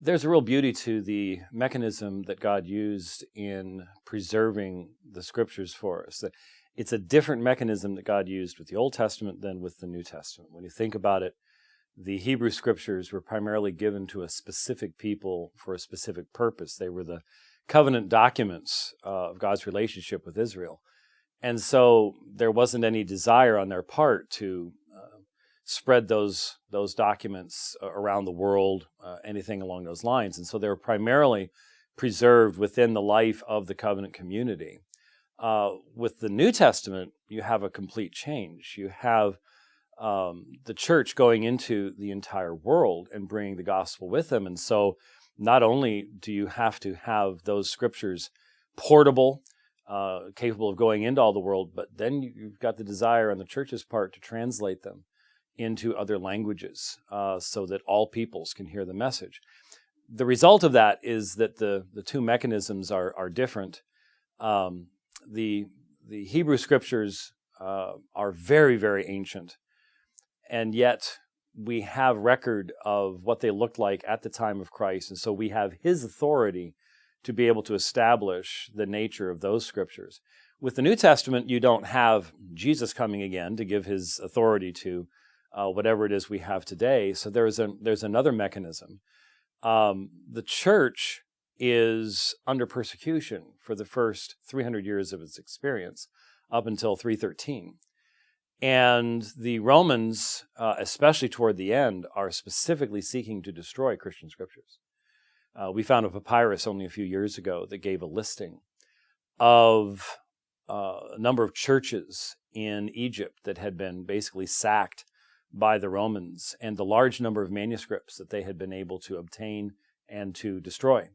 There's a real beauty to the mechanism that God used in preserving the scriptures for us. It's a different mechanism that God used with the Old Testament than with the New Testament. When you think about it, the Hebrew scriptures were primarily given to a specific people for a specific purpose. They were the covenant documents of God's relationship with Israel. And so there wasn't any desire on their part to spread those documents around the world, anything along those lines. And so they were primarily preserved within the life of the covenant community. With the New Testament, you have a complete change. You have the church going into the entire world and bringing the gospel with them. And so not only do you have to have those scriptures portable, capable of going into all the world, but then you've got the desire on the church's part to translate them into other languages so that all peoples can hear the message. The result of that is that the two mechanisms are different. The Hebrew scriptures are very, very ancient, and yet we have record of what they looked like at the time of Christ, and so we have his authority to be able to establish the nature of those scriptures. With the New Testament, you don't have Jesus coming again to give his authority to whatever it is we have today. So there's another mechanism. The church is under persecution for the first 300 years of its experience, up until 313. And the Romans, especially toward the end, are specifically seeking to destroy Christian scriptures. We found a papyrus only a few years ago that gave a listing of a number of churches in Egypt that had been basically sacked by the Romans, and the large number of manuscripts that they had been able to obtain and to destroy.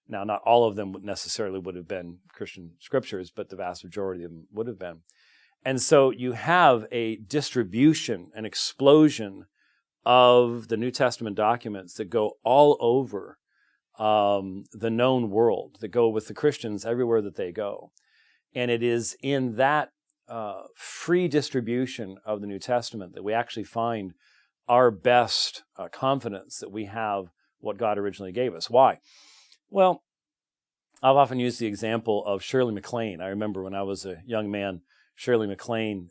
Now, not all of them necessarily would have been Christian scriptures, but the vast majority of them would have been. And so you have a distribution, an explosion of the New Testament documents that go all over the known world, that go with the Christians everywhere that they go. And it is in that free distribution of the New Testament that we actually find our best confidence that we have what God originally gave us. Why? Well, I've often used the example of Shirley MacLaine. I remember when I was a young man, Shirley MacLaine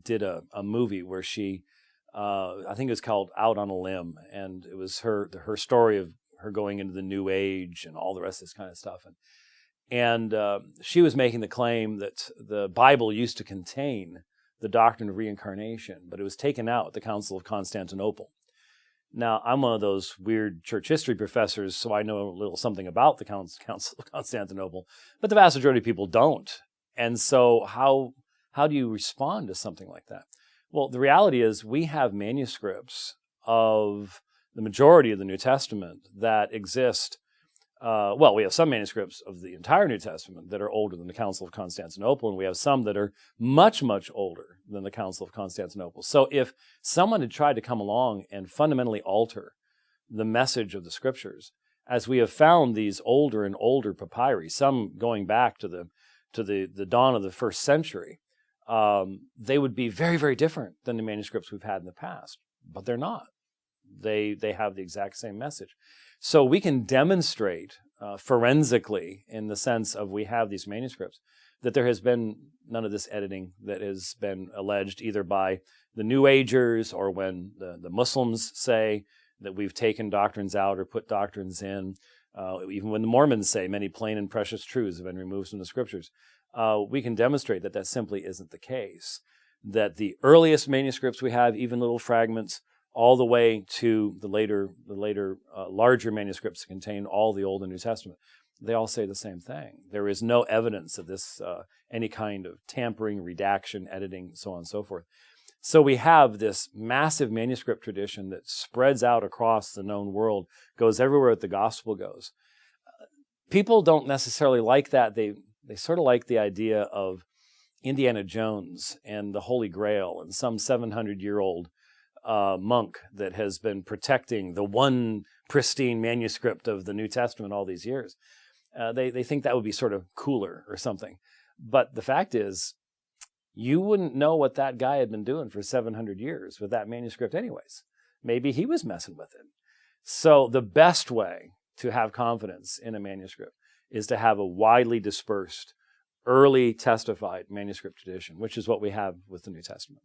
did a movie where she, I think it was called Out on a Limb, and it was her story of her going into the New Age and all the rest of this kind of stuff. And she was making the claim that the Bible used to contain the doctrine of reincarnation, but it was taken out at the Council of Constantinople. Now, I'm one of those weird church history professors, so I know a little something about the Council of Constantinople, but the vast majority of people don't. And so how do you respond to something like that? Well, the reality is we have manuscripts of the majority of the New Testament that exist. We have some manuscripts of the entire New Testament that are older than the Council of Constantinople, and we have some that are much, much older than the Council of Constantinople. So if someone had tried to come along and fundamentally alter the message of the Scriptures, as we have found these older and older papyri, some going back to the dawn of the first century, they would be very, very different than the manuscripts we've had in the past, but they're not. They have the exact same message. So we can demonstrate forensically, in the sense of we have these manuscripts, that there has been none of this editing that has been alleged either by the New Agers or when the Muslims say that we've taken doctrines out or put doctrines in. Even when the Mormons say many plain and precious truths have been removed from the Scriptures, we can demonstrate that that simply isn't the case. That the earliest manuscripts we have, even little fragments, all the way to the later larger manuscripts that contain all the Old and New Testament, they all say the same thing. There is no evidence of this, any kind of tampering, redaction, editing, so on and so forth. So we have this massive manuscript tradition that spreads out across the known world, goes everywhere that the gospel goes. People don't necessarily like that. They sort of like the idea of Indiana Jones and the Holy Grail and some 700-year-old monk that has been protecting the one pristine manuscript of the New Testament all these years. They think that would be sort of cooler or something. But the fact is, you wouldn't know what that guy had been doing for 700 years with that manuscript anyways. Maybe he was messing with it. So the best way to have confidence in a manuscript is to have a widely dispersed, early testified manuscript tradition, which is what we have with the New Testament.